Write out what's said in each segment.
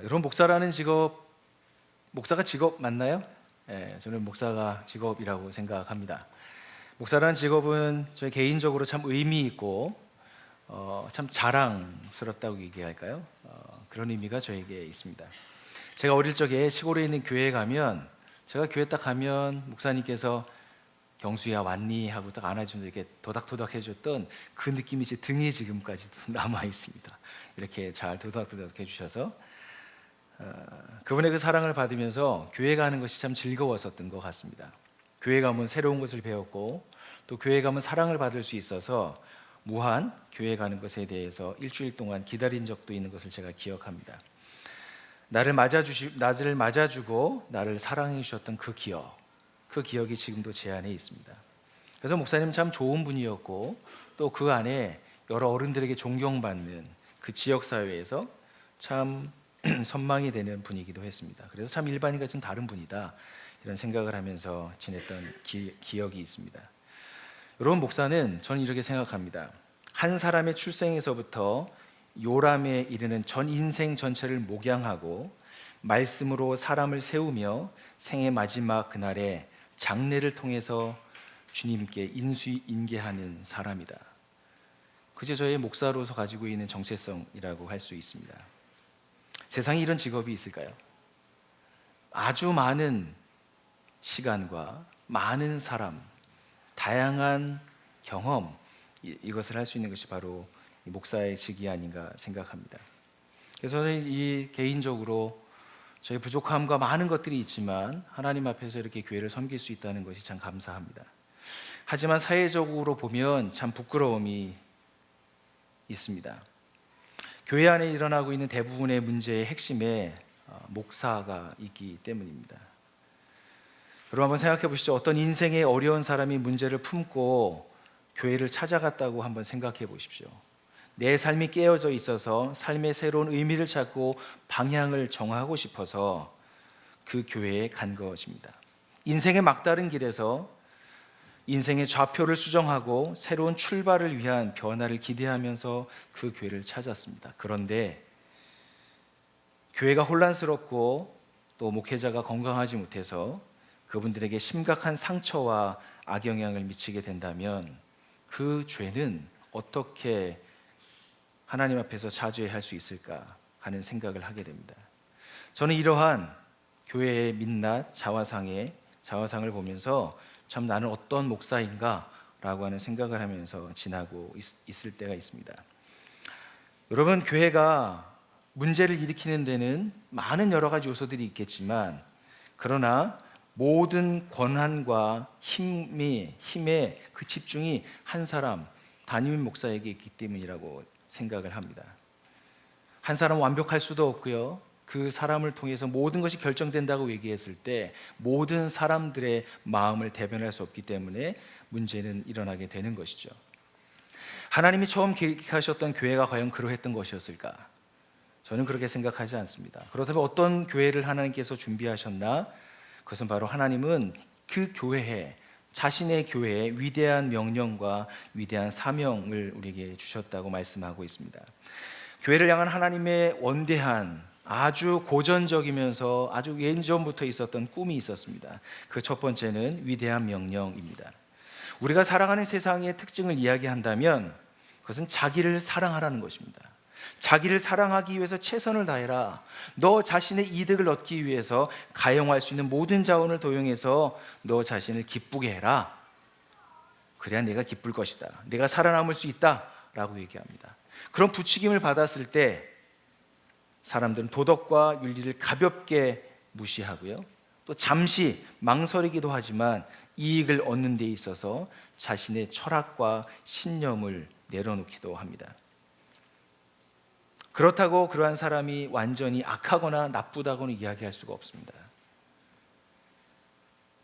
여러분, 목사라는 직업, 목사가 직업 맞나요? 저는 목사가 직업이라고 생각합니다. 목사라는 직업은 저희 개인적으로 참 의미 있고 참 자랑스럽다고 얘기할까요? 그런 의미가 저에게 있습니다. 제가 어릴 적에 시골에 있는 교회에 가면, 제가 교회 딱 가면 목사님께서 경수야 왔니? 하고 딱 안아주면서 이렇게 도닥도닥 해줬던 그 느낌이 제 등에 지금까지도 남아 있습니다. 이렇게 잘 도닥도닥 해주셔서 그분의 그 사랑을 받으면서 교회 가는 것이 참 즐거웠었던 것 같습니다. 교회 가면 새로운 것을 배웠고, 또 교회 가면 사랑을 받을 수 있어서 무한 교회 가는 것에 대해서 일주일 동안 기다린 적도 있는 것을 제가 기억합니다. 나를 맞아주고 나를 사랑해 주셨던 그 기억이 지금도 제 안에 있습니다. 그래서 목사님 참 좋은 분이었고, 또 그 안에 여러 어른들에게 존경받는 그 지역사회에서 참 선망이 되는 분이기도 했습니다. 그래서 참 일반인과 좀 다른 분이다, 이런 생각을 하면서 지냈던 기억이 있습니다. 여러분, 목사는 저는 이렇게 생각합니다. 한 사람의 출생에서부터 요람에 이르는 전 인생 전체를 목양하고 말씀으로 사람을 세우며 생의 마지막 그날에 장례를 통해서 주님께 인수인계하는 사람이다. 그게 저의 목사로서 가지고 있는 정체성이라고 할 수 있습니다. 세상에 이런 직업이 있을까요? 아주 많은 시간과 많은 사람, 다양한 경험, 이것을 할 수 있는 것이 바로 목사의 직이 아닌가 생각합니다. 그래서 저는 이 개인적으로 저의 부족함과 많은 것들이 있지만 하나님 앞에서 이렇게 교회를 섬길 수 있다는 것이 참 감사합니다. 하지만 사회적으로 보면 참 부끄러움이 있습니다. 교회 안에 일어나고 있는 대부분의 문제의 핵심에 목사가 있기 때문입니다. 여러분, 한번 생각해 보시죠. 어떤 인생의 어려운 사람이 문제를 품고 교회를 찾아갔다고 한번 생각해 보십시오. 내 삶이 깨어져 있어서 삶의 새로운 의미를 찾고 방향을 정하고 싶어서 그 교회에 간 것입니다. 인생의 막다른 길에서 인생의 좌표를 수정하고 새로운 출발을 위한 변화를 기대하면서 그 교회를 찾았습니다. 그런데 교회가 혼란스럽고 또 목회자가 건강하지 못해서 그분들에게 심각한 상처와 악영향을 미치게 된다면 그 죄는 어떻게 하나님 앞에서 자죄할 수 있을까 하는 생각을 하게 됩니다. 저는 이러한 교회의 민낯, 자화상을 보면서 참 나는 어떤 목사인가 라고 하는 생각을 하면서 지나고 있을 때가 있습니다. 여러분, 교회가 문제를 일으키는 데는 많은 여러 가지 요소들이 있겠지만, 그러나 모든 권한과 힘의 그 집중이 한 사람, 담임 목사에게 있기 때문이라고 생각을 합니다. 한 사람 완벽할 수도 없고요, 그 사람을 통해서 모든 것이 결정된다고 얘기했을 때 모든 사람들의 마음을 대변할 수 없기 때문에 문제는 일어나게 되는 것이죠. 하나님이 처음 계획하셨던 교회가 과연 그러했던 것이었을까? 저는 그렇게 생각하지 않습니다. 그렇다면 어떤 교회를 하나님께서 준비하셨나? 그것은 바로 하나님은 그 교회에, 자신의 교회에 위대한 명령과 위대한 사명을 우리에게 주셨다고 말씀하고 있습니다. 교회를 향한 하나님의 원대한, 아주 고전적이면서 아주 예전부터 있었던 꿈이 있었습니다. 그 첫 번째는 위대한 명령입니다. 우리가 살아가는 세상의 특징을 이야기한다면 그것은 자기를 사랑하라는 것입니다. 자기를 사랑하기 위해서 최선을 다해라. 너 자신의 이득을 얻기 위해서 가용할 수 있는 모든 자원을 도용해서 너 자신을 기쁘게 해라. 그래야 내가 기쁠 것이다. 내가 살아남을 수 있다 라고 얘기합니다. 그런 부추김을 받았을 때 사람들은 도덕과 윤리를 가볍게 무시하고요, 또 잠시 망설이기도 하지만 이익을 얻는 데 있어서 자신의 철학과 신념을 내려놓기도 합니다. 그렇다고 그러한 사람이 완전히 악하거나 나쁘다고는 이야기할 수가 없습니다.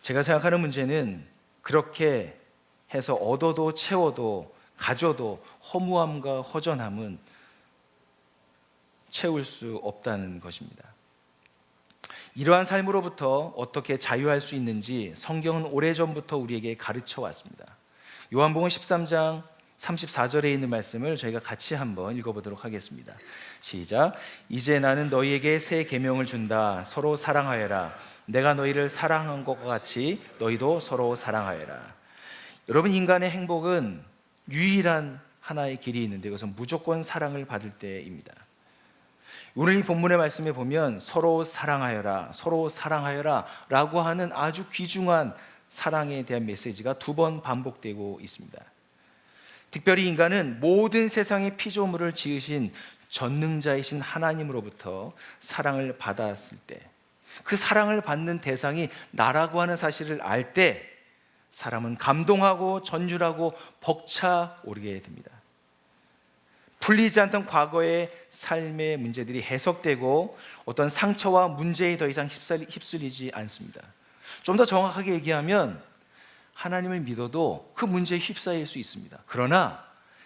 제가 생각하는 문제는 그렇게 해서 얻어도 채워도 가져도 허무함과 허전함은 채울 수 없다는 것입니다. 이러한 삶으로부터 어떻게 자유할 수 있는지 성경은 오래전부터 우리에게 가르쳐 왔습니다. 요한복음 13장 34절에 있는 말씀을 저희가 같이 한번 읽어보도록 하겠습니다. 시작. 이제 나는 너희에게 새 계명을 준다. 서로 사랑하여라. 내가 너희를 사랑한 것과 같이 너희도 서로 사랑하여라. 여러분, 인간의 행복은 유일한 하나의 길이 있는데 그것은 무조건 사랑을 받을 때입니다. 오늘 이 본문의 말씀에 보면 서로 사랑하여라, 서로 사랑하여라 라고 하는 아주 귀중한 사랑에 대한 메시지가 2번 반복되고 있습니다. 특별히 인간은 모든 세상의 피조물을 지으신 전능자이신 하나님으로부터 사랑을 받았을 때, 그 사랑을 받는 대상이 나라고 하는 사실을 알 때 사람은 감동하고 전율하고 벅차오르게 됩니다. 풀리지 않던 과거의 삶의 문제들이 해석되고 어떤 상처와 문제에 더 이상 휩쓸리지 않습니다. 좀 더 정확하게 얘기하면 하나님을 믿어도 그 문제에 휩싸일 수 있습니다. 그러나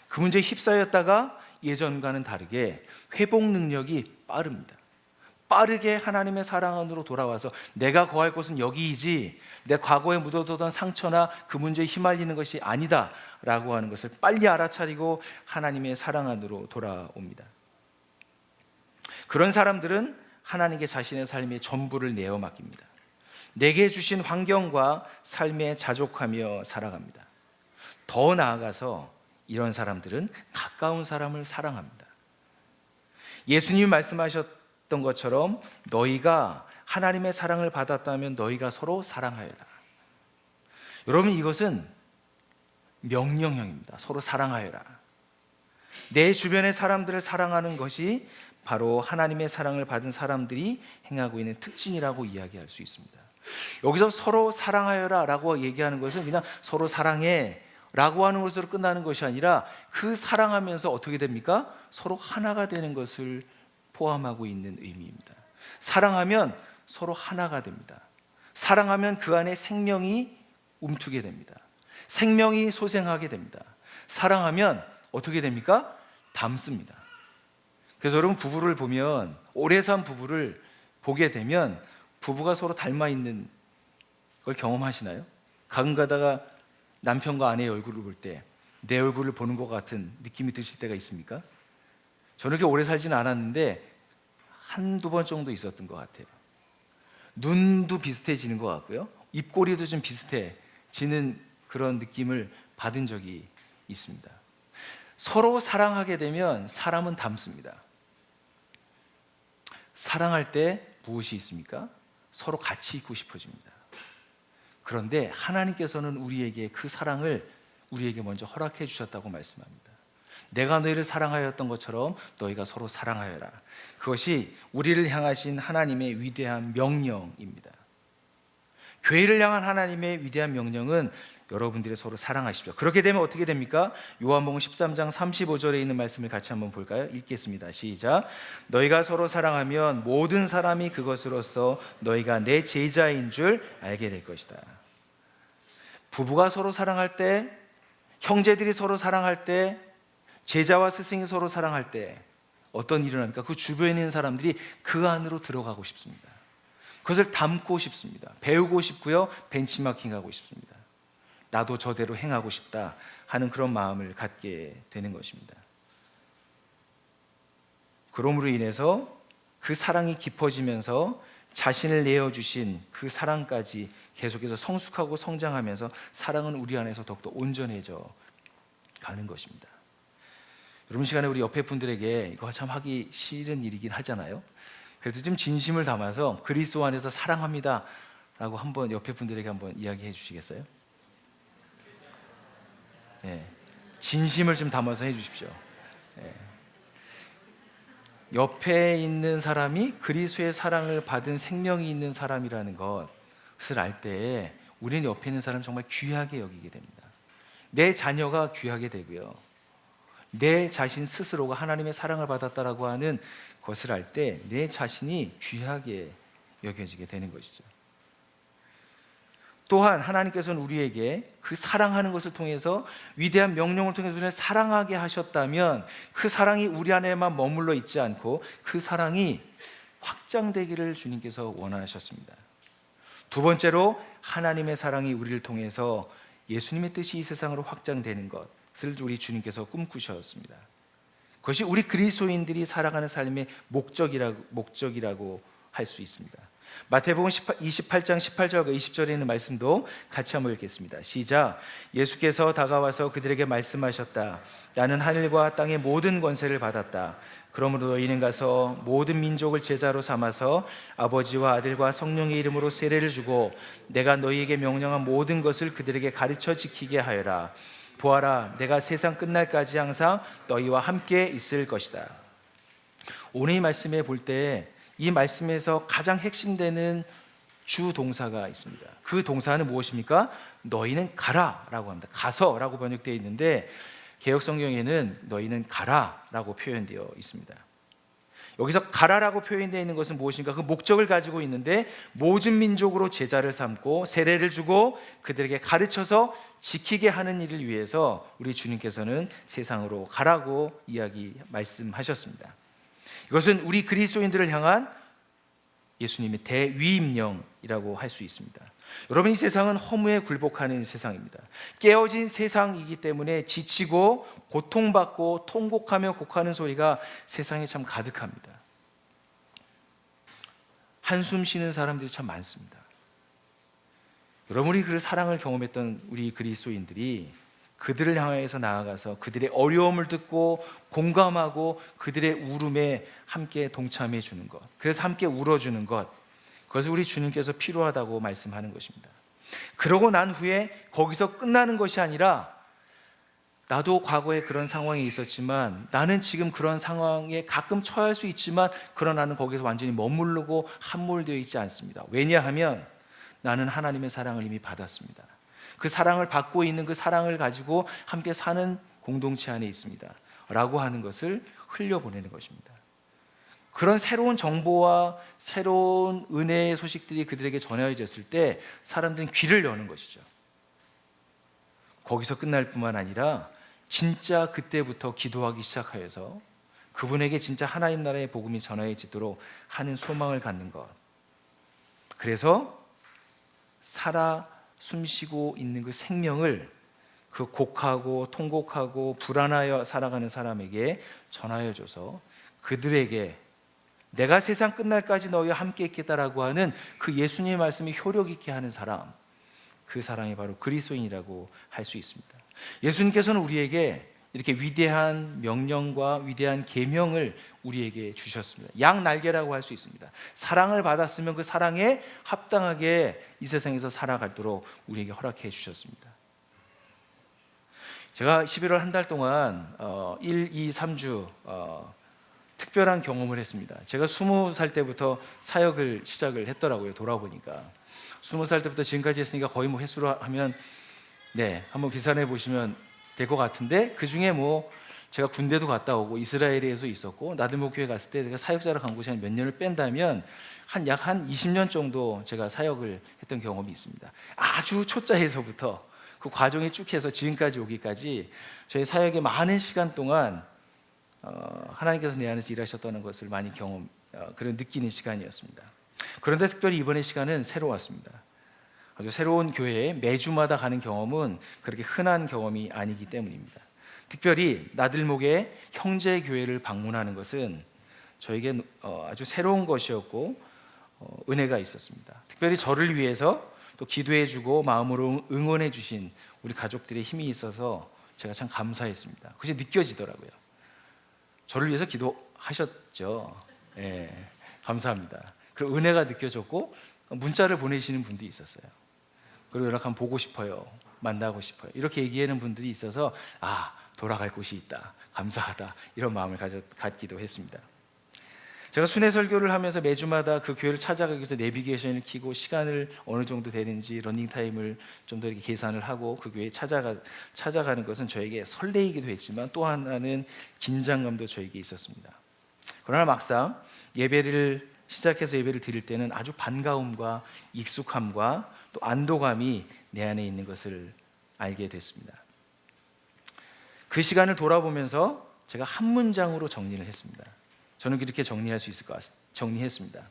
그 문제에 휩싸였다가 예전과는 다르게 회복 능력이 빠릅니다. 빠르게 하나님의 사랑 안으로 돌아와서 내가 거할 곳은 여기이지 내 과거에 묻어두던 상처나 그 문제에 휘말리는 것이 아니다 라고 하는 것을 빨리 알아차리고 하나님의 사랑 안으로 돌아옵니다. 그런 사람들은 하나님께 자신의 삶의 전부를 내어 맡깁니다. 내게 주신 환경과 삶에 자족하며 살아갑니다. 더 나아가서 이런 사람들은 가까운 사람을 사랑합니다. 예수님이 말씀하셨던 것처럼 너희가 하나님의 사랑을 받았다면 너희가 서로 사랑하여라. 여러분, 이것은 명령형입니다. 서로 사랑하여라. 내 주변의 사람들을 사랑하는 것이 바로 하나님의 사랑을 받은 사람들이 행하고 있는 특징이라고 이야기할 수 있습니다. 여기서 서로 사랑하여라 라고 얘기하는 것은 그냥 서로 사랑해 라고 하는 것으로 끝나는 것이 아니라 그 사랑하면서 어떻게 됩니까? 서로 하나가 되는 것을 포함하고 있는 의미입니다. 사랑하면 서로 하나가 됩니다. 사랑하면 그 안에 생명이 움트게 됩니다. 생명이 소생하게 됩니다. 사랑하면 어떻게 됩니까? 닮습니다. 그래서 여러분, 부부를 보면, 오래 산 부부를 보게 되면 부부가 서로 닮아 있는 걸 경험하시나요? 가끔 가다가 남편과 아내의 얼굴을 볼 때 내 얼굴을 보는 것 같은 느낌이 드실 때가 있습니까? 저는 그렇게 오래 살지는 않았는데 한두 번 정도 있었던 것 같아요. 눈도 비슷해지는 것 같고요, 입꼬리도 좀 비슷해지는 그런 느낌을 받은 적이 있습니다. 서로 사랑하게 되면 사람은 닮습니다. 사랑할 때 무엇이 있습니까? 서로 같이 있고 싶어집니다. 그런데 하나님께서는 우리에게 그 사랑을 우리에게 먼저 허락해 주셨다고 말씀합니다. 내가 너희를 사랑하였던 것처럼 너희가 서로 사랑하여라. 그것이 우리를 향하신 하나님의 위대한 명령입니다. 교회를 향한 하나님의 위대한 명령은 여러분들이 서로 사랑하십시오. 그렇게 되면 어떻게 됩니까? 요한복음 13장 35절에 있는 말씀을 같이 한번 볼까요? 읽겠습니다. 시작. 너희가 서로 사랑하면 모든 사람이 그것으로서 너희가 내 제자인 줄 알게 될 것이다. 부부가 서로 사랑할 때, 형제들이 서로 사랑할 때, 제자와 스승이 서로 사랑할 때 어떤 일이 일어납니까? 그 주변에 있는 사람들이 그 안으로 들어가고 싶습니다. 그것을 닮고 싶습니다. 배우고 싶고요, 벤치마킹하고 싶습니다. 나도 저대로 행하고 싶다 하는 그런 마음을 갖게 되는 것입니다. 그러므로 인해서 그 사랑이 깊어지면서 자신을 내어주신 그 사랑까지 계속해서 성숙하고 성장하면서 사랑은 우리 안에서 더욱더 온전해져 가는 것입니다. 여러분, 시간에 우리 옆에 분들에게 이거 참 하기 싫은 일이긴 하잖아요. 그래도 좀 진심을 담아서 그리스도 안에서 사랑합니다 라고 한번 옆에 분들에게 한번 이야기해 주시겠어요? 네, 진심을 좀 담아서 해주십시오. 네. 옆에 있는 사람이 그리스도의 사랑을 받은 생명이 있는 사람이라는 것을 알 때 우리는 옆에 있는 사람을 정말 귀하게 여기게 됩니다. 내 자녀가 귀하게 되고요, 내 자신 스스로가 하나님의 사랑을 받았다라고 하는 것을 알 때 내 자신이 귀하게 여겨지게 되는 것이죠. 또한 하나님께서는 우리에게 그 사랑하는 것을 통해서 위대한 명령을 통해서 우리를 사랑하게 하셨다면 그 사랑이 우리 안에만 머물러 있지 않고 그 사랑이 확장되기를 주님께서 원하셨습니다. 두 번째로 하나님의 사랑이 우리를 통해서 예수님의 뜻이 이 세상으로 확장되는 것, 우리 주님께서 꿈꾸셨습니다. 그것이 우리 그리스도인들이 살아가는 삶의 목적이라고 할 수 있습니다. 마태복음 28장 18절과 20절에 있는 말씀도 같이 한번 읽겠습니다. 시작. 예수께서 다가와서 그들에게 말씀하셨다. 나는 하늘과 땅의 모든 권세를 받았다. 그러므로 너희는 가서 모든 민족을 제자로 삼아서 아버지와 아들과 성령의 이름으로 세례를 주고 내가 너희에게 명령한 모든 것을 그들에게 가르쳐 지키게 하여라. 보아라, 내가 세상 끝날까지 항상 너희와 함께 있을 것이다. 오늘 이 말씀에 볼 때 이 말씀에서 가장 핵심되는 주 동사가 있습니다. 그 동사는 무엇입니까? 너희는 가라라고 합니다. 가서라고 번역되어 있는데 개역 성경에는 너희는 가라라고 표현되어 있습니다. 여기서 가라라고 표현되어 있는 것은 무엇인가? 그 목적을 가지고 있는데 모든 민족으로 제자를 삼고 세례를 주고 그들에게 가르쳐서 지키게 하는 일을 위해서 우리 주님께서는 세상으로 가라고 말씀하셨습니다. 이것은 우리 그리스도인들을 향한 예수님의 대위임령이라고 할 수 있습니다. 여러분, 이 세상은 허무에 굴복하는 세상입니다. 깨어진 세상이기 때문에 지치고 고통받고 통곡하며 곡하는 소리가 세상에 참 가득합니다. 한숨 쉬는 사람들이 참 많습니다. 여러분이 그 사랑을 경험했던 우리 그리스도인들이 그들을 향해서 나아가서 그들의 어려움을 듣고 공감하고 그들의 울음에 함께 동참해 주는 것, 그래서 함께 울어주는 것, 그것을 우리 주님께서 필요하다고 말씀하는 것입니다. 그러고 난 후에 거기서 끝나는 것이 아니라 나도 과거에 그런 상황에 있었지만 나는 지금 그런 상황에 가끔 처할 수 있지만 그러나 나는 거기서 완전히 머무르고 함몰되어 있지 않습니다. 왜냐하면 나는 하나님의 사랑을 이미 받았습니다. 그 사랑을 받고 있는 그 사랑을 가지고 함께 사는 공동체 안에 있습니다 라고 하는 것을 흘려보내는 것입니다. 그런 새로운 정보와 새로운 은혜의 소식들이 그들에게 전해졌을 때 사람들은 귀를 여는 것이죠. 거기서 끝날 뿐만 아니라 진짜 그때부터 기도하기 시작하여서 그분에게 진짜 하나님 나라의 복음이 전해지도록 하는 소망을 갖는 것, 그래서 숨쉬고 있는 그 생명을 그 곡하고 통곡하고 불안하여 살아가는 사람에게 전하여 줘서 그들에게 내가 세상 끝날까지 너희와 함께 있겠다라고 하는 그 예수님의 말씀이 효력 있게 하는 사람, 그 사람이 바로 그리스도인이라고 할 수 있습니다. 예수님께서는 우리에게 이렇게 위대한 명령과 위대한 계명을 우리에게 주셨습니다. 양 날개라고 할 수 있습니다. 사랑을 받았으면 그 사랑에 합당하게 이 세상에서 살아가도록 우리에게 허락해 주셨습니다. 제가 11월 한 달 동안 1, 2, 3주 특별한 경험을 했습니다. 제가 20살 때부터 사역을 시작을 했더라고요. 돌아보니까 20살 때부터 지금까지 했으니까 거의 뭐 횟수로 하면 한번 계산해 보시면 될 것 같은데, 그 중에 뭐 제가 군대도 갔다 오고 이스라엘에서 있었고 나들목교회 갔을 때 제가 사역자로 간 곳이 한 몇 년을 뺀다면 약 한 20년 정도 제가 사역을 했던 경험이 있습니다. 아주 초짜에서부터 그 과정이 쭉 해서 지금까지 오기까지 저희 사역의 많은 시간 동안 하나님께서 내 안에서 일하셨다는 것을 많이 그런 느끼는 시간이었습니다. 그런데 특별히 이번의 시간은 새로웠습니다. 아주 새로운 교회에 매주마다 가는 경험은 그렇게 흔한 경험이 아니기 때문입니다. 특별히 나들목의 형제 교회를 방문하는 것은 저에게 아주 새로운 것이었고 은혜가 있었습니다. 특별히 저를 위해서 또 기도해주고 마음으로 응원해 주신 우리 가족들의 힘이 있어서 제가 참 감사했습니다. 그것이 느껴지더라고요. 저를 위해서 기도하셨죠. 감사합니다. 그 은혜가 느껴졌고 문자를 보내시는 분도 있었어요. 그리고 연락하면 보고 싶어요, 만나고 싶어요, 이렇게 얘기하는 분들이 있어서 돌아갈 곳이 있다, 감사하다, 이런 마음을 갖기도 했습니다. 제가 순회 설교를 하면서 매주마다 그 교회를 찾아가기 위해서 내비게이션을 켜고 시간을 어느 정도 되는지 러닝타임을 좀 더 이렇게 계산을 하고 그 교회에 찾아가는 것은 저에게 설레이기도 했지만 또 하나는 긴장감도 저에게 있었습니다. 그러나 막상 예배를 시작해서 예배를 드릴 때는 아주 반가움과 익숙함과 또 안도감이 내 안에 있는 것을 알게 됐습니다. 그 시간을 돌아보면서 제가 한 문장으로 정리를 했습니다. 저는 그렇게 정리할 수 있을 것 같습니다. 정리했습니다.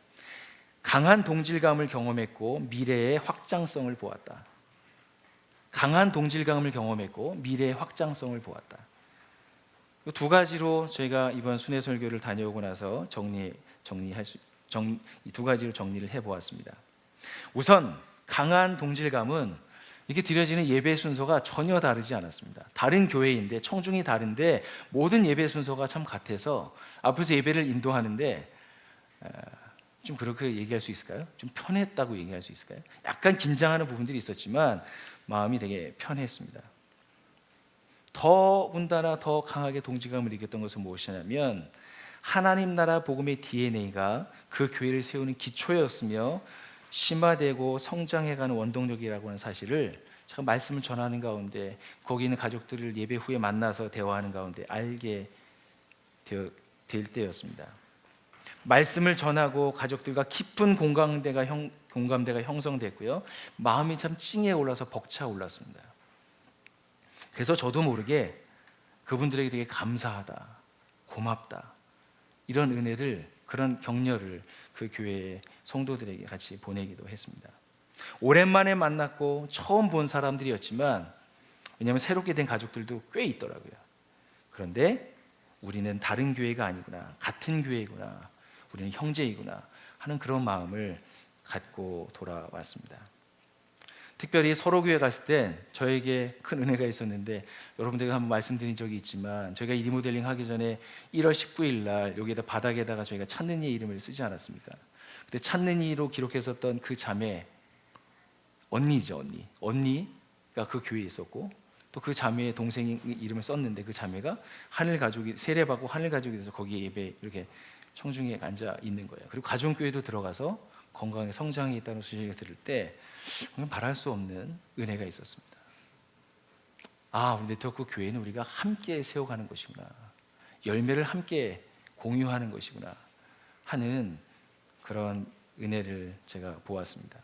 강한 동질감을 경험했고 미래의 확장성을 보았다. 강한 동질감을 경험했고 미래의 확장성을 보았다. 이 두 가지로 저희가 이번 순회 설교를 다녀오고 나서 이 두 가지로 정리를 해보았습니다. 우선 강한 동질감은 이렇게 드려지는 예배 순서가 전혀 다르지 않았습니다. 다른 교회인데 청중이 다른데 모든 예배 순서가 참 같아서 앞에서 예배를 인도하는데 좀 그렇게 얘기할 수 있을까요? 좀 편했다고 얘기할 수 있을까요? 약간 긴장하는 부분들이 있었지만 마음이 되게 편했습니다. 더군다나 더 강하게 동질감을 느꼈던 것은 무엇이냐면 하나님 나라 복음의 DNA가 그 교회를 세우는 기초였으며 심화되고 성장해가는 원동력이라고 하는 사실을 제가 말씀을 전하는 가운데 거기 있는 가족들을 예배 후에 만나서 대화하는 가운데 알게 될 때였습니다. 말씀을 전하고 가족들과 깊은 공감대가 형성됐고요. 마음이 참 찡해 올라서 벅차 올랐습니다. 그래서 저도 모르게 그분들에게 되게 감사하다, 고맙다 이런 은혜를, 그런 격려를 그 교회의 성도들에게 같이 보내기도 했습니다. 오랜만에 만났고 처음 본 사람들이었지만 왜냐하면 새롭게 된 가족들도 꽤 있더라고요. 그런데 우리는 다른 교회가 아니구나, 같은 교회구나, 우리는 형제이구나 하는 그런 마음을 갖고 돌아왔습니다. 특별히 서로교회 갔을 때 저에게 큰 은혜가 있었는데 여러분들에게 한번 말씀드린 적이 있지만 저희가 이 리모델링 하기 전에 1월 19일 날 여기에다 바닥에다가 저희가 찾는 이의 이름을 쓰지 않았습니까? 그때 찾는 이로 기록했었던 그 자매, 언니죠, 언니가 그 교회에 있었고 또 그 자매의 동생이 이름을 썼는데 그 자매가 하늘 가족이, 세례받고 하늘 가족이 돼서 거기에 예배 이렇게 청중에 앉아 있는 거예요. 그리고 가정교회도 들어가서 건강에 성장이 있다는 소식을 들을 때 말할 수 없는 은혜가 있었습니다. 우리 네트워크 교회는 우리가 함께 세워가는 것이구나, 열매를 함께 공유하는 것이구나 하는 그런 은혜를 제가 보았습니다.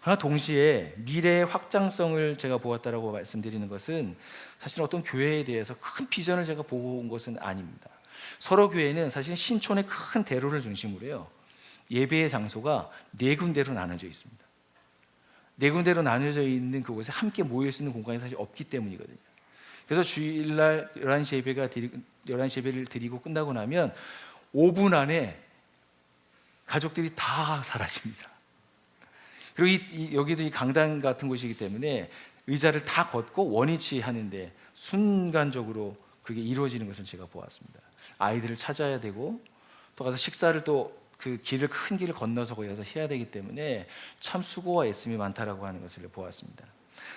그러나 동시에 미래의 확장성을 제가 보았다라고 말씀드리는 것은 사실 어떤 교회에 대해서 큰 비전을 제가 보고 온 것은 아닙니다. 서로 교회는 사실 신촌의 큰 대로를 중심으로 해요. 예배의 장소가 4군데로 나눠져 있습니다. 4군데로 나눠져 있는 그곳에 함께 모일 수 있는 공간이 사실 없기 때문이거든요. 그래서 주일날 11시 예배를 드리고 끝나고 나면 5분 안에 가족들이 다 사라집니다. 그리고 여기도 이 강당 같은 곳이기 때문에 의자를 다 걷고 원위치 하는데 순간적으로 그게 이루어지는 것을 제가 보았습니다. 아이들을 찾아야 되고 또 가서 식사를 또 그 큰 길을 건너서 거기 가서 해야 되기 때문에 참 수고와 애씀이 많다라고 하는 것을 보았습니다.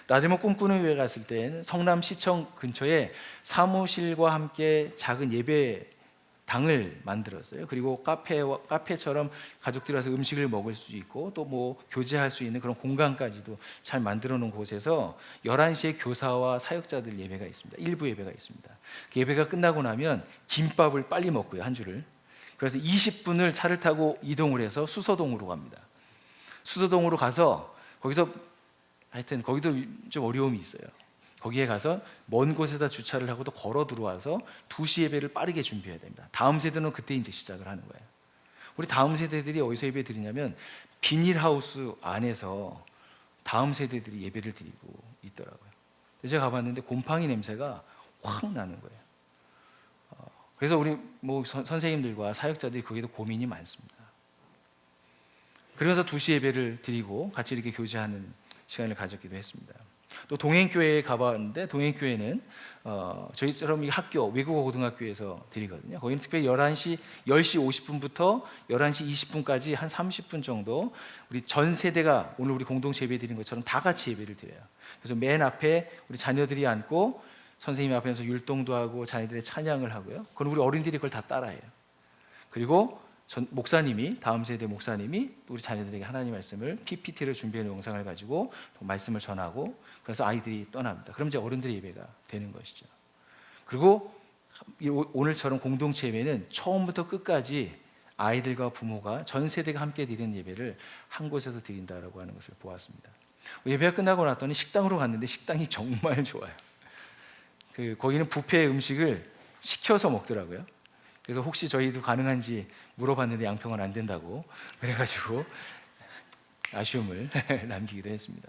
나중에 꿈꾸는 교회 갔을 때는 성남시청 근처에 사무실과 함께 작은 예배당을 만들었어요. 그리고 카페처럼 가족들이 와서 음식을 먹을 수 있고 또 뭐 교제할 수 있는 그런 공간까지도 잘 만들어 놓은 곳에서 11시에 교사와 사역자들 예배가 있습니다. 일부 예배가 있습니다. 그 예배가 끝나고 나면 김밥을 빨리 먹고요, 한 줄을. 그래서 20분을 차를 타고 이동을 해서 수서동으로 갑니다. 수서동으로 가서 거기서 하여튼 거기도 좀 어려움이 있어요. 거기에 가서 먼 곳에다 주차를 하고 또 걸어 들어와서 2시 예배를 빠르게 준비해야 됩니다. 다음 세대는 그때 이제 시작을 하는 거예요. 우리 다음 세대들이 어디서 예배 드리냐면 비닐하우스 안에서 다음 세대들이 예배를 드리고 있더라고요. 제가 가봤는데 곰팡이 냄새가 확 나는 거예요. 그래서 우리 선생님들과 사역자들이 거기도 고민이 많습니다. 그래서 2시 예배를 드리고 같이 이렇게 교제하는 시간을 가졌기도 했습니다. 또 동행교회에 가봤는데 동행교회는 저희처럼 이 학교, 외국어 고등학교에서 드리거든요. 거기는 특별히 10시 50분부터 11시 20분까지 한 30분 정도 우리 전 세대가 오늘 우리 공동체 예배 드린 것처럼 다 같이 예배를 드려요. 그래서 맨 앞에 우리 자녀들이 앉고 선생님 앞에서 율동도 하고 자녀들의 찬양을 하고요. 그럼 우리 어른들이 그걸 다 따라해요. 그리고 목사님이, 다음 세대 목사님이 우리 자녀들에게 하나님 말씀을 PPT를 준비해놓은 영상을 가지고 말씀을 전하고 그래서 아이들이 떠납니다. 그럼 이제 어른들의 예배가 되는 것이죠. 그리고 오늘처럼 공동체 예배는 처음부터 끝까지 아이들과 부모가 전 세대가 함께 드리는 예배를 한 곳에서 드린다라고 하는 것을 보았습니다. 예배가 끝나고 났더니 식당으로 갔는데 식당이 정말 좋아요. 거기는 뷔페 음식을 시켜서 먹더라고요. 그래서 혹시 저희도 가능한지 물어봤는데 양평은 안 된다고 그래가지고 아쉬움을 남기기도 했습니다.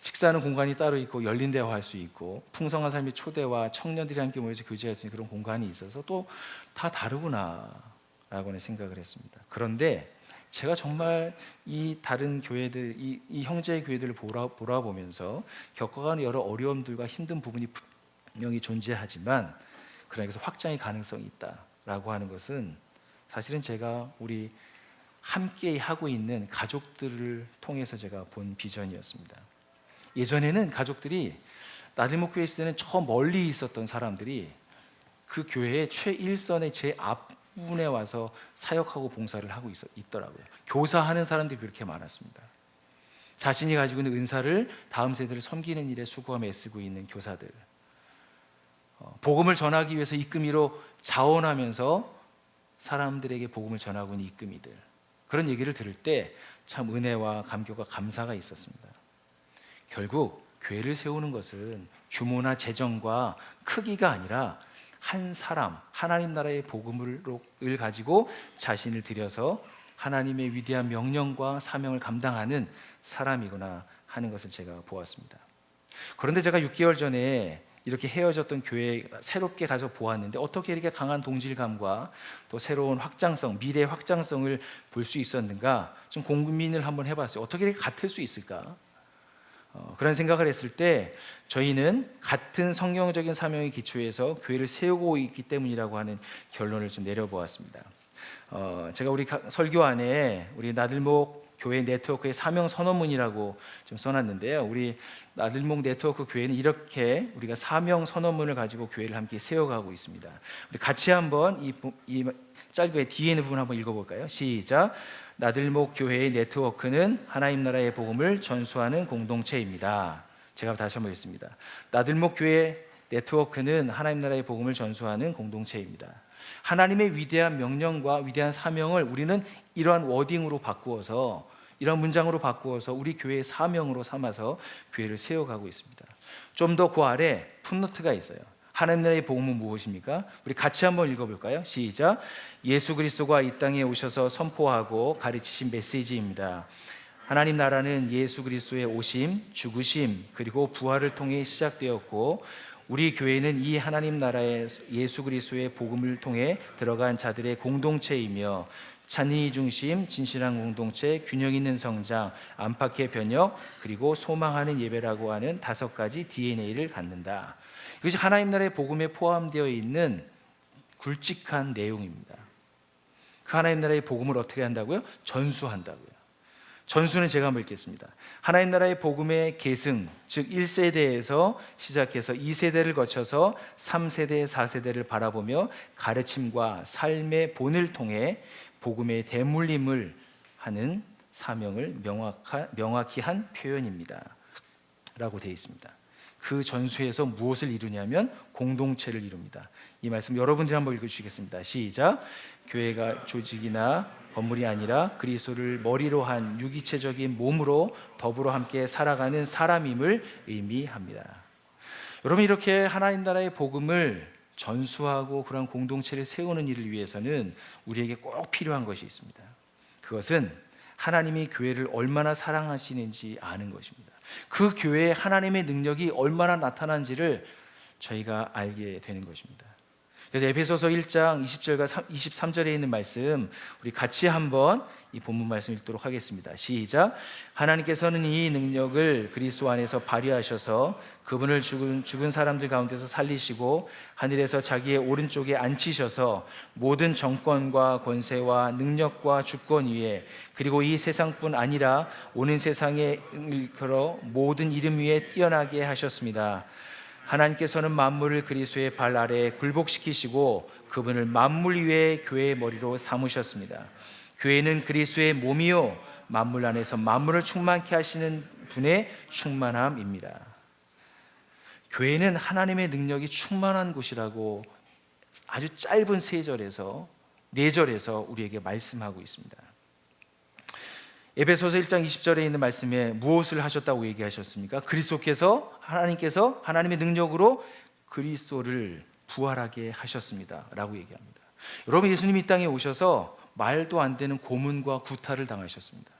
식사하는 공간이 따로 있고 열린 대화할 수 있고 풍성한 삶의 초대와 청년들이 함께 모여서 교제할 수 있는 그런 공간이 있어서 또 다 다르구나라고는 생각을 했습니다. 그런데 제가 정말 이 다른 교회들, 이 형제의 교회들을 보라보면서 겪어가는 여러 어려움들과 힘든 부분이 분명히 존재하지만 그러나 여기서 확장의 가능성이 있다라고 하는 것은 사실은 제가 우리 함께 하고 있는 가족들을 통해서 제가 본 비전이었습니다. 예전에는 가족들이 나들목 교회에 있을 때는 저 멀리 있었던 사람들이 그 교회의 최일선의 제 앞부분에 와서 사역하고 봉사를 하고 있더라고요. 교사하는 사람들이 그렇게 많았습니다. 자신이 가지고 있는 은사를 다음 세대를 섬기는 일에 수고하며 애쓰고 있는 교사들, 복음을 전하기 위해서 이끄미로 자원하면서 사람들에게 복음을 전하고 있는 이끄미들, 그런 얘기를 들을 때 참 은혜와 감격과 감사가 있었습니다. 결국 교회를 세우는 것은 규모나 재정과 크기가 아니라 한 사람, 하나님 나라의 복음을 가지고 자신을 들여서 하나님의 위대한 명령과 사명을 감당하는 사람이구나 하는 것을 제가 보았습니다. 그런데 제가 6개월 전에 이렇게 헤어졌던 교회에 새롭게 가서 보았는데 어떻게 이렇게 강한 동질감과 또 새로운 확장성, 미래의 확장성을 볼 수 있었는가 좀 고민을 한번 해봤어요. 어떻게 이렇게 같을 수 있을까? 그런 생각을 했을 때 저희는 같은 성경적인 사명의 기초에서 교회를 세우고 있기 때문이라고 하는 결론을 좀 내려보았습니다. 제가 우리 설교 안에 우리 나들목 교회 네트워크의 사명 선언문이라고 좀 써놨는데요. 우리 나들목 네트워크 교회는 이렇게 우리가 사명 선언문을 가지고 교회를 함께 세워가고 있습니다. 우리 같이 한번 이 짧게 뒤에 있는 부분 한번 읽어볼까요? 시작. 나들목 교회의 네트워크는 하나님 나라의 복음을 전수하는 공동체입니다. 제가 다시 한번 읽습니다. 나들목 교회 네트워크는 하나님 나라의 복음을 전수하는 공동체입니다. 하나님의 위대한 명령과 위대한 사명을 우리는 이러한 워딩으로 바꾸어서, 이러한 문장으로 바꾸어서 우리 교회의 사명으로 삼아서 교회를 세워가고 있습니다. 좀 더 그 아래 풋노트가 있어요. 하나님 나라의 복음은 무엇입니까? 우리 같이 한번 읽어볼까요? 시작. 예수 그리스도가 이 땅에 오셔서 선포하고 가르치신 메시지입니다. 하나님 나라는 예수 그리스도의 오심, 죽으심, 그리고 부활을 통해 시작되었고 우리 교회는 이 하나님 나라의 예수 그리스도의 복음을 통해 들어간 자들의 공동체이며 찬의 중심, 진실한 공동체, 균형 있는 성장, 안팎의 변혁, 그리고 소망하는 예배라고 하는 5가지 DNA를 갖는다. 이것이 하나님 나라의 복음에 포함되어 있는 굵직한 내용입니다. 그 하나님 나라의 복음을 어떻게 한다고요? 전수한다고요. 전수는 제가 한번 읽겠습니다. 하나님 나라의 복음의 계승, 즉 1세대에서 시작해서 2세대를 거쳐서 3세대, 4세대를 바라보며 가르침과 삶의 본을 통해 복음의 대물림을 하는 사명을 명확히 한 표현입니다 라고 되어 있습니다. 그 전수에서 무엇을 이루냐면 공동체를 이룹니다. 이 말씀 여러분들이 한번 읽어주시겠습니다. 시작. 교회가 조직이나 건물이 아니라 그리스도를 머리로 한 유기체적인 몸으로 더불어 함께 살아가는 사람임을 의미합니다. 여러분, 이렇게 하나님 나라의 복음을 전수하고 그런 공동체를 세우는 일을 위해서는 우리에게 꼭 필요한 것이 있습니다. 그것은 하나님이 교회를 얼마나 사랑하시는지 아는 것입니다. 그 교회에 하나님의 능력이 얼마나 나타난지를 저희가 알게 되는 것입니다. 그래서 에베소서 1장 20절과 23절에 있는 말씀 우리 같이 한번 이 본문 말씀 읽도록 하겠습니다. 시작. 하나님께서는 이 능력을 그리스도 안에서 발휘하셔서 그분을 죽은 사람들 가운데서 살리시고 하늘에서 자기의 오른쪽에 앉히셔서 모든 정권과 권세와 능력과 주권 위에 그리고 이 세상뿐 아니라 오는 세상에 일컬어 모든 이름 위에 뛰어나게 하셨습니다. 하나님께서는 만물을 그리스도의 발 아래에 굴복시키시고 그분을 만물 위에 교회의 머리로 삼으셨습니다. 교회는 그리스도의 몸이요 만물 안에서 만물을 충만케 하시는 분의 충만함입니다. 교회는 하나님의 능력이 충만한 곳이라고 아주 짧은 3절에서 4절에서 우리에게 말씀하고 있습니다. 에베소서 1장 20절에 있는 말씀에 무엇을 하셨다고 얘기하셨습니까? 그리스도께서 하나님께서 하나님의 능력으로 그리스도를 부활하게 하셨습니다 라고 얘기합니다. 여러분, 예수님이 이 땅에 오셔서 말도 안 되는 고문과 구타를 당하셨습니다.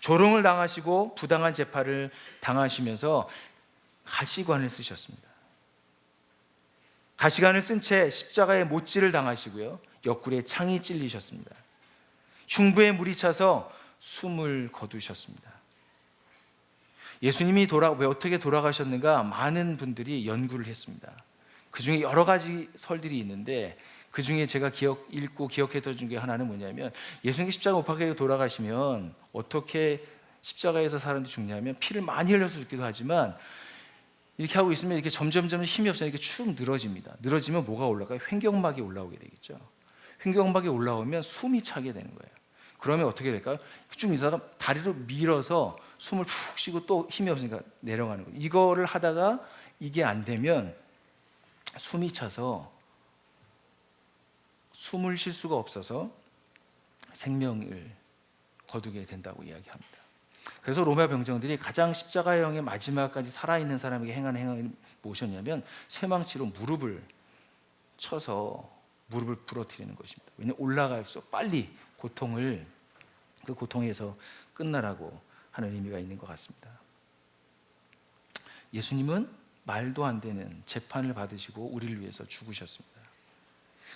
조롱을 당하시고 부당한 재판을 당하시면서 가시관을 쓰셨습니다. 가시관을 쓴 채 십자가에 못질을 당하시고요, 옆구리에 창이 찔리셨습니다. 흉부에 물이 차서 숨을 거두셨습니다. 예수님이 왜 어떻게 돌아가셨는가 많은 분들이 연구를 했습니다. 그 중에 여러 가지 설들이 있는데, 그 중에 제가 읽고 기억했던 중에 하나는 뭐냐면, 예수님이 십자가 못 박혀 돌아가시면 어떻게 십자가에서 사람들이 죽냐면, 피를 많이 흘려서 죽기도 하지만 이렇게 하고 있으면 이렇게 점점 힘이 없어서 이렇게 축 늘어집니다. 늘어지면 뭐가 올라가요? 횡격막이 올라오게 되겠죠. 횡격막이 올라오면 숨이 차게 되는 거예요. 그러면 어떻게 될까요? 쭉 있다가 다리로 밀어서 숨을 푹 쉬고 또 힘이 없으니까 내려가는 거예요. 이거를 하다가 이게 안 되면 숨이 차서 숨을 쉴 수가 없어서 생명을 거두게 된다고 이야기합니다. 그래서 로마 병정들이 가장 십자가형의 마지막까지 살아있는 사람에게 행하는 행위가 무엇이었냐면, 쇠망치로 무릎을 쳐서 무릎을 부러뜨리는 것입니다. 왜냐하면 올라갈수록 빨리 그 고통에서 끝나라고 하는 의미가 있는 것 같습니다. 예수님은 말도 안 되는 재판을 받으시고 우리를 위해서 죽으셨습니다.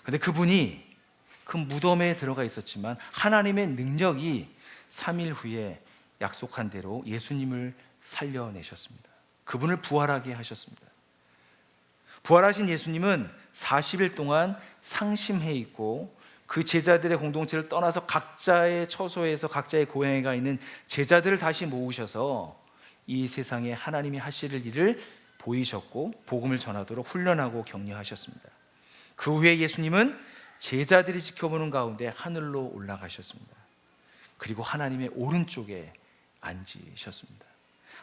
그런데 그분이 그 무덤에 들어가 있었지만 하나님의 능력이 3일 후에 약속한 대로 예수님을 살려내셨습니다. 그분을 부활하게 하셨습니다. 부활하신 예수님은 40일 동안 상심해 있고, 그 제자들의 공동체를 떠나서 각자의 처소에서 각자의 고향에 가 있는 제자들을 다시 모으셔서 이 세상에 하나님이 하실 일을 보이셨고, 복음을 전하도록 훈련하고 격려하셨습니다. 그 후에 예수님은 제자들이 지켜보는 가운데 하늘로 올라가셨습니다. 그리고 하나님의 오른쪽에 앉으셨습니다.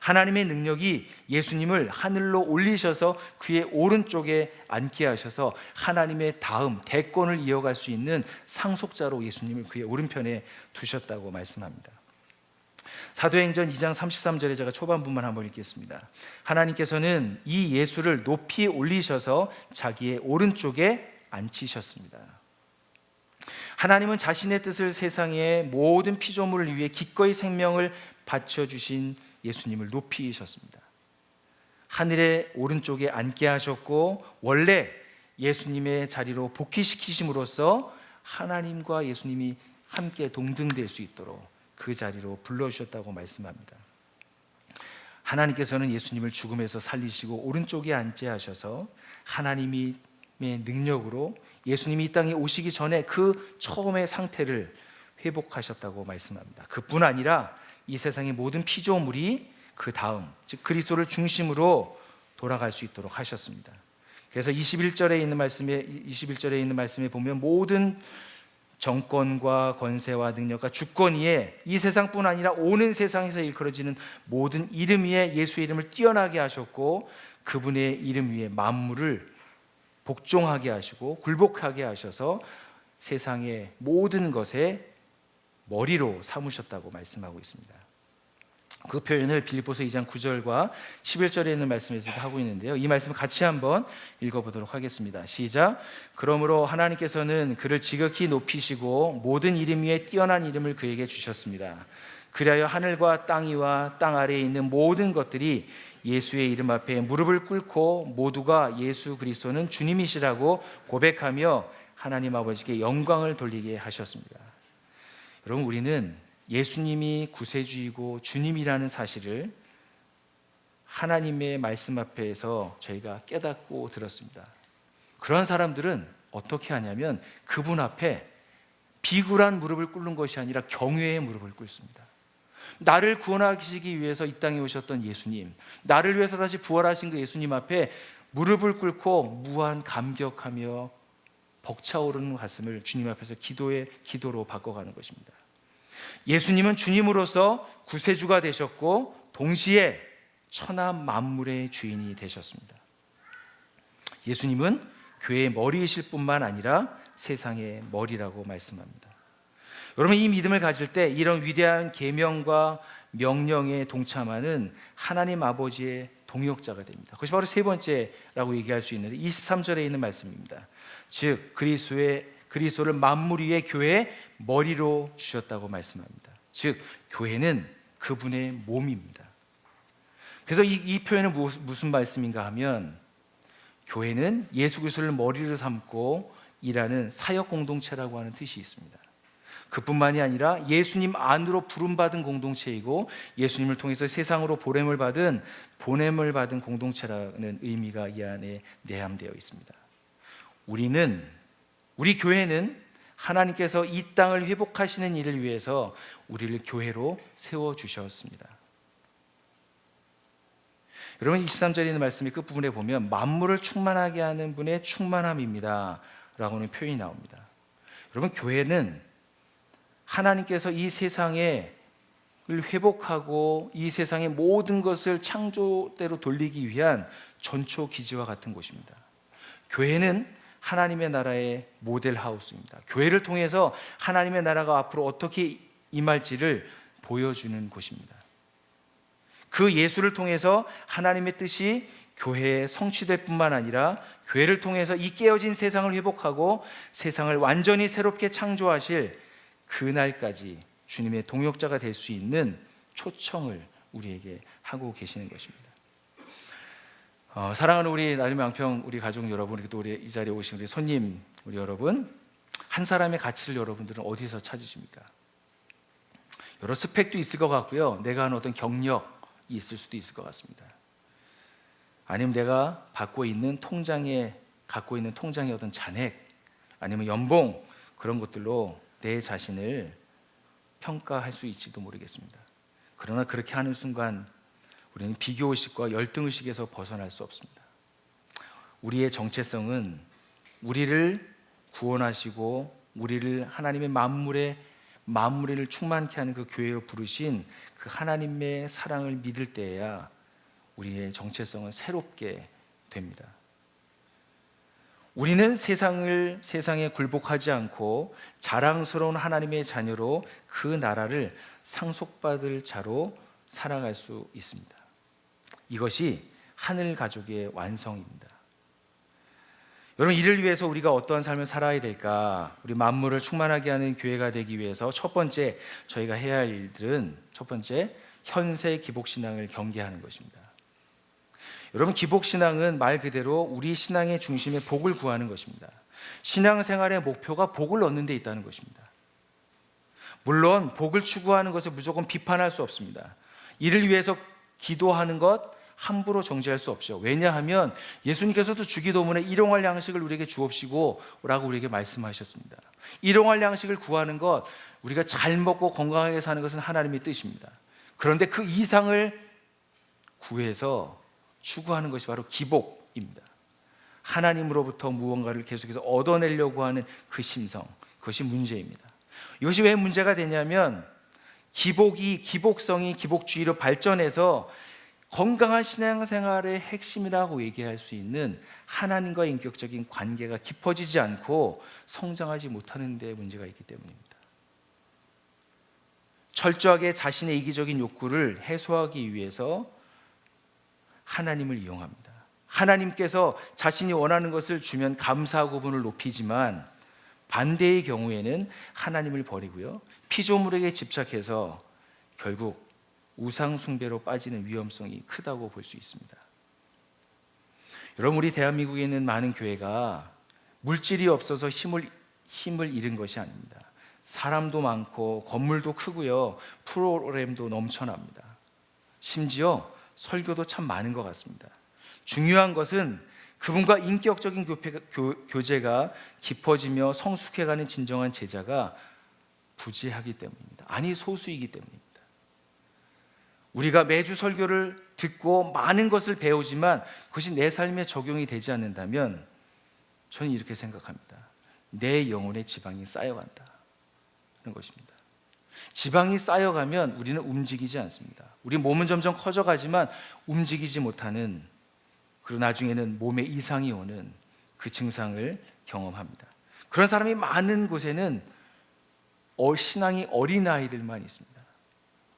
하나님의 능력이 예수님을 하늘로 올리셔서 그의 오른쪽에 앉게 하셔서 하나님의 다음 대권을 이어갈 수 있는 상속자로 예수님을 그의 오른편에 두셨다고 말씀합니다. 사도행전 2장 33절에 제가 초반부만 한번 읽겠습니다. 하나님께서는 이 예수를 높이 올리셔서 자기의 오른쪽에 앉히셨습니다. 하나님은 자신의 뜻을 세상의 모든 피조물을 위해 기꺼이 생명을 바쳐주신 예수님을 높이셨습니다. 하늘의 오른쪽에 앉게 하셨고, 원래 예수님의 자리로 복귀시키심으로써 하나님과 예수님이 함께 동등될 수 있도록 그 자리로 불러주셨다고 말씀합니다. 하나님께서는 예수님을 죽음에서 살리시고 오른쪽에 앉게 하셔서 하나님의 능력으로 예수님이 이 땅에 오시기 전에 그 처음의 상태를 회복하셨다고 말씀합니다. 그뿐 아니라 이 세상의 모든 피조물이 그 다음, 즉 그리스도를 중심으로 돌아갈 수 있도록 하셨습니다. 그래서 21절에 있는 말씀에 보면, 모든 정권과 권세와 능력과 주권 위에 이 세상뿐 아니라 오는 세상에서 일컬어지는 모든 이름 위에 예수의 이름을 뛰어나게 하셨고, 그분의 이름 위에 만물을 복종하게 하시고 굴복하게 하셔서 세상의 모든 것에 머리로 삼으셨다고 말씀하고 있습니다. 그 표현을 빌립보서 2장 9절과 11절에 있는 말씀에서도 하고 있는데요, 이 말씀 같이 한번 읽어보도록 하겠습니다. 시작. 그러므로 하나님께서는 그를 지극히 높이시고 모든 이름 위에 뛰어난 이름을 그에게 주셨습니다. 그리하여 하늘과 땅 위와 땅 아래에 있는 모든 것들이 예수의 이름 앞에 무릎을 꿇고 모두가 예수 그리스도는 주님이시라고 고백하며 하나님 아버지께 영광을 돌리게 하셨습니다. 여러분, 우리는 예수님이 구세주이고 주님이라는 사실을 하나님의 말씀 앞에서 저희가 깨닫고 들었습니다. 그런 사람들은 어떻게 하냐면, 그분 앞에 비굴한 무릎을 꿇는 것이 아니라 경외의 무릎을 꿇습니다. 나를 구원하시기 위해서 이 땅에 오셨던 예수님, 나를 위해서 다시 부활하신 그 예수님 앞에 무릎을 꿇고 무한 감격하며 벅차오르는 가슴을 주님 앞에서 기도로 바꿔가는 것입니다. 예수님은 주님으로서 구세주가 되셨고 동시에 천하 만물의 주인이 되셨습니다. 예수님은 교회의 머리이실 뿐만 아니라 세상의 머리라고 말씀합니다. 여러분, 이 믿음을 가질 때 이런 위대한 계명과 명령에 동참하는 하나님 아버지의 동역자가 됩니다. 그것이 바로 세 번째라고 얘기할 수 있는데 23절에 있는 말씀입니다. 즉 그리스도를 만물 위의 교회의 머리로 주셨다고 말씀합니다. 즉 교회는 그분의 몸입니다. 그래서 이 표현은 무슨 말씀인가 하면, 교회는 예수 그리스도를 머리로 삼고 일하는 사역 공동체라고 하는 뜻이 있습니다. 그뿐만이 아니라 예수님 안으로 부름받은 공동체이고, 예수님을 통해서 세상으로 보냄을 받은 공동체라는 의미가 이 안에 내함되어 있습니다. 우리 교회는 하나님께서 이 땅을 회복하시는 일을 위해서 우리를 교회로 세워주셨습니다. 여러분, 23절에 있는 말씀의 끝부분에 보면 만물을 충만하게 하는 분의 충만함입니다 라고는 표현이 나옵니다. 여러분, 교회는 하나님께서 이 세상을 회복하고 이 세상의 모든 것을 창조대로 돌리기 위한 전초 기지와 같은 곳입니다. 교회는 하나님의 나라의 모델 하우스입니다. 교회를 통해서 하나님의 나라가 앞으로 어떻게 임할지를 보여주는 곳입니다. 그 예수를 통해서 하나님의 뜻이 교회에 성취될 뿐만 아니라, 교회를 통해서 이 깨어진 세상을 회복하고 세상을 완전히 새롭게 창조하실 그날까지 주님의 동역자가 될 수 있는 초청을 우리에게 하고 계시는 것입니다. 사랑하는 우리 나눔의 양평 우리 가족 여러분, 그리고 또 우리 이 자리에 오신 우리 손님 우리 여러분, 한 사람의 가치를 여러분들은 어디서 찾으십니까? 여러 스펙도 있을 것 같고요, 내가 하는 어떤 경력이 있을 수도 있을 것 같습니다. 아니면 내가 갖고 있는 통장의 어떤 잔액, 아니면 연봉, 그런 것들로 내 자신을 평가할 수 있지도 모르겠습니다. 그러나 그렇게 하는 순간 우리는 비교의식과 열등의식에서 벗어날 수 없습니다. 우리의 정체성은 우리를 구원하시고 우리를 하나님의 만물을 충만케 하는 그 교회로 부르신 그 하나님의 사랑을 믿을 때에야 우리의 정체성은 새롭게 됩니다. 우리는 세상에 굴복하지 않고 자랑스러운 하나님의 자녀로 그 나라를 상속받을 자로 살아갈 수 있습니다. 이것이 하늘 가족의 완성입니다. 여러분, 이를 위해서 우리가 어떠한 삶을 살아야 될까? 우리 만물을 충만하게 하는 교회가 되기 위해서 첫 번째 저희가 해야 할 일들은, 첫 번째, 현세 기복신앙을 경계하는 것입니다. 여러분, 기복신앙은 말 그대로 우리 신앙의 중심에 복을 구하는 것입니다. 신앙생활의 목표가 복을 얻는 데 있다는 것입니다. 물론 복을 추구하는 것을 무조건 비판할 수 없습니다. 이를 위해서 기도하는 것 함부로 정죄할 수 없죠. 왜냐하면 예수님께서도 주기도문에 일용할 양식을 우리에게 주옵시고 라고 우리에게 말씀하셨습니다. 일용할 양식을 구하는 것, 우리가 잘 먹고 건강하게 사는 것은 하나님의 뜻입니다. 그런데 그 이상을 구해서 추구하는 것이 바로 기복입니다. 하나님으로부터 무언가를 계속해서 얻어내려고 하는 그 심성, 그것이 문제입니다. 이것이 왜 문제가 되냐면, 기복성이 기복주의로 발전해서 건강한 신앙생활의 핵심이라고 얘기할 수 있는 하나님과의 인격적인 관계가 깊어지지 않고 성장하지 못하는 데 문제가 있기 때문입니다. 철저하게 자신의 이기적인 욕구를 해소하기 위해서 하나님을 이용합니다. 하나님께서 자신이 원하는 것을 주면 감사하고 분을 높이지만, 반대의 경우에는 하나님을 버리고요, 피조물에게 집착해서 결국 우상 숭배로 빠지는 위험성이 크다고 볼 수 있습니다. 여러분, 우리 대한민국에 있는 많은 교회가 물질이 없어서 힘을 잃은 것이 아닙니다. 사람도 많고 건물도 크고요, 프로그램도 넘쳐납니다. 심지어 설교도 참 많은 것 같습니다. 중요한 것은 그분과 인격적인 교제가 깊어지며 성숙해가는 진정한 제자가 부재하기 때문입니다. 아니, 소수이기 때문입니다. 우리가 매주 설교를 듣고 많은 것을 배우지만 그것이 내 삶에 적용이 되지 않는다면, 저는 이렇게 생각합니다. 내 영혼의 지방이 쌓여간다는 것입니다. 지방이 쌓여가면 우리는 움직이지 않습니다. 우리 몸은 점점 커져가지만 움직이지 못하는, 그리고 나중에는 몸에 이상이 오는 그 증상을 경험합니다. 그런 사람이 많은 곳에는 신앙이 어린 아이들만 있습니다.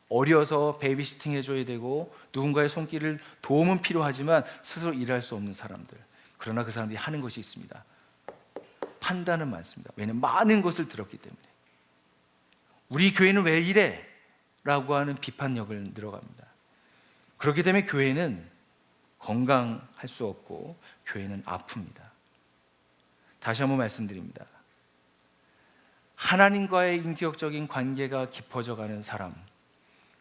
어려서 베이비시팅 해줘야 되고 누군가의 손길을 도움은 필요하지만 스스로 일할 수 없는 사람들. 그러나 그 사람들이 하는 것이 있습니다. 판단은 많습니다. 왜냐하면 많은 것을 들었기 때문에. 우리 교회는 왜 이래? 라고 하는 비판력을 늘어갑니다. 그렇게 되면 교회는 건강할 수 없고 교회는 아픕니다. 다시 한번 말씀드립니다. 하나님과의 인격적인 관계가 깊어져 가는 사람,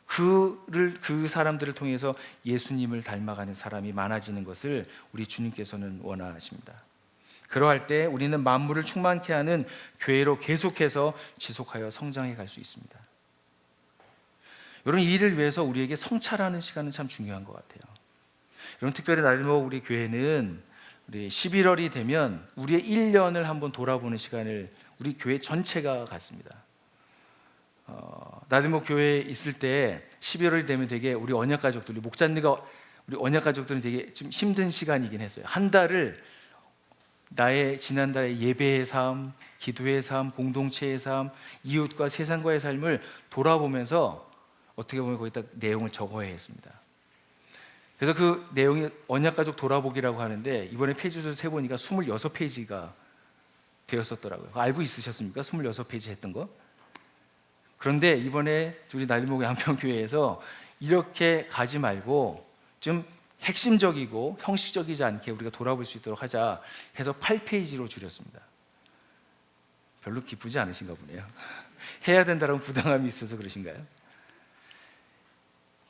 그 사람들을 통해서 예수님을 닮아가는 사람이 많아지는 것을 우리 주님께서는 원하십니다. 그러할 때 우리는 만물을 충만케 하는 교회로 계속해서 지속하여 성장해 갈 수 있습니다. 이런 일을 위해서 우리에게 성찰하는 시간은 참 중요한 것 같아요. 여러분, 특별히 나들목 우리 교회는 우리 11월이 되면 우리의 1년을 한번 돌아보는 시간을 우리 교회 전체가 갖습니다. 나들목 교회에 있을 때 11월이 되면 되게 우리 언약 가족들, 우리 언약 가족들은 되게 좀 힘든 시간이긴 했어요. 한 달을 나의 지난달의 예배의 삶, 기도의 삶, 공동체의 삶, 이웃과 세상과의 삶을 돌아보면서 어떻게 보면 거기다 내용을 적어야 했습니다. 그래서 그 내용이 언약가족 돌아보기라고 하는데 이번에 페이지를 세보니까 26페이지가 되었었더라고요. 알고 있으셨습니까? 26페이지 했던 거? 그런데 이번에 우리 나들목의 한평교회에서 이렇게 가지 말고 좀 핵심적이고 형식적이지 않게 우리가 돌아볼 수 있도록 하자 해서 8페이지로 줄였습니다. 별로 기쁘지 않으신가 보네요. 해야 된다는 부담감이 있어서 그러신가요?